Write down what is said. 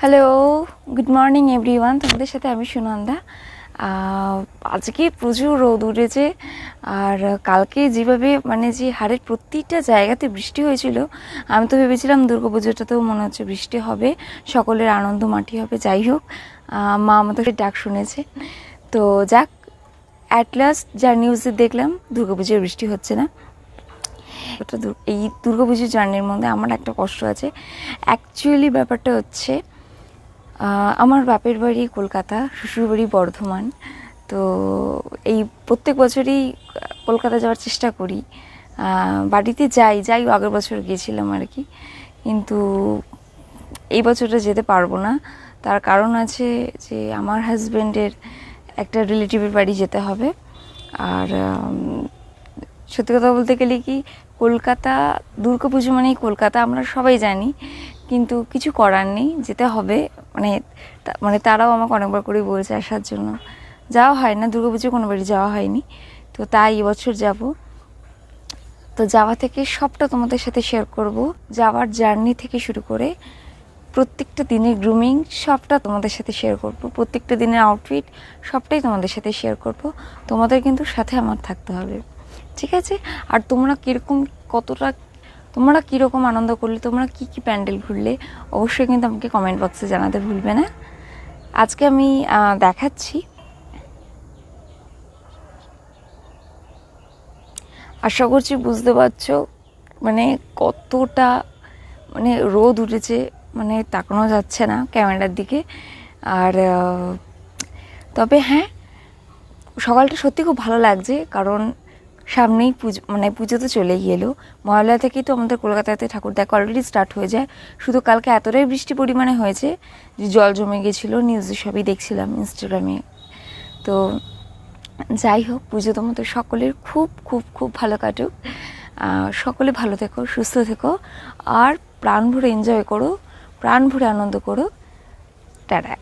Hello, good morning everyone. তোমাদের সাথে আমি সুনন্দা। আজকে প্রচুর রোদ উঠেছে, আর কালকে যেভাবে যে হারের প্রতিটা জায়গাতে বৃষ্টি হয়েছিল, আমি তো ভেবেছিলাম দুর্গাপুজোটাতেও মনে হচ্ছে বৃষ্টি হবে, সকলের আনন্দ মাটি হবে। যাই হোক, মা আমাদের ডাক শুনেছে, তো যাক, অ্যাট লাস্ট যা নিউজে দেখলাম দুর্গাপুজোর বৃষ্টি হচ্ছে না। এই দুর্গাপুজোর জার্নির মধ্যে আমার একটা কষ্ট আছে। অ্যাকচুয়ালি ব্যাপারটা হচ্ছে, আমার বাপের বাড়ি কলকাতা, শ্বশুরবাড়ি বর্ধমান। তো এই প্রত্যেক বছরই কলকাতা যাওয়ার চেষ্টা করি, বাড়িতে যাই আগের বছর গিয়েছিলাম আর কি, কিন্তু এই বছরটা যেতে পারবো না। তার কারণ আছে যে আমার হাজব্যান্ডের একটা রিলেটিভের বাড়ি যেতে হবে। আর সত্যি কথা বলতে গেলে কি, কলকাতা দুর্গাপুজো মানেই কলকাতা, আমরা সবাই জানি, কিন্তু কিছু করার নেই, যেতে হবে। তারাও আমাকে অনেকবার করে বলছে আসার জন্য, যাওয়া হয় না, দুর্গাপুজো কোনো বাড়ি যাওয়া হয়নি, তো তাই এবছর যাব। তো যাওয়া থেকে সবটা তোমাদের সাথে শেয়ার করব, যাওয়ার জার্নি থেকে শুরু করে প্রত্যেকটা দিনের গ্রুমিং সবটা তোমাদের সাথে শেয়ার করব, প্রত্যেকটা দিনের আউটফিট সবটাই তোমাদের সাথে শেয়ার করব। তোমাদের কিন্তু সাথে আমার থাকতে হবে, ঠিক আছে? আর তোমরা কীরকম আনন্দ করলে, তোমরা কি কি প্যান্ডেল ঘুরলে, অবশ্যই কিন্তু আমাকে কমেন্ট বক্সে জানাতে ভুলবে না। আজকে আমি দেখাচ্ছি। আশা করছি বুঝতে পারছো কতটা রোদ উঠেছে, তাকানো যাচ্ছে না ক্যামেরার দিকে। আর তবে হ্যাঁ, সকালটা সত্যি খুব ভালো লাগছে, কারণ সামনেই পুজো তো চলেই এলো। মহালয়া থেকেই তো আমাদের কলকাতাতে ঠাকুর দেখা অলরেডি স্টার্ট হয়ে যায়। শুধু কালকে এতটাই বৃষ্টি পরিমাণে হয়েছে যে জল জমে গেছিলো, নিউজে সবই দেখছিলাম, ইনস্টাগ্রামে। তো যাই হোক, পুজো তোমাদের সকলের খুব খুব খুব ভালো কাটুক। সকলে ভালো থেকো, সুস্থ থেকো, আর প্রাণ ভরে এনজয় করো, প্রাণ ভরে আনন্দ করো। টাটা।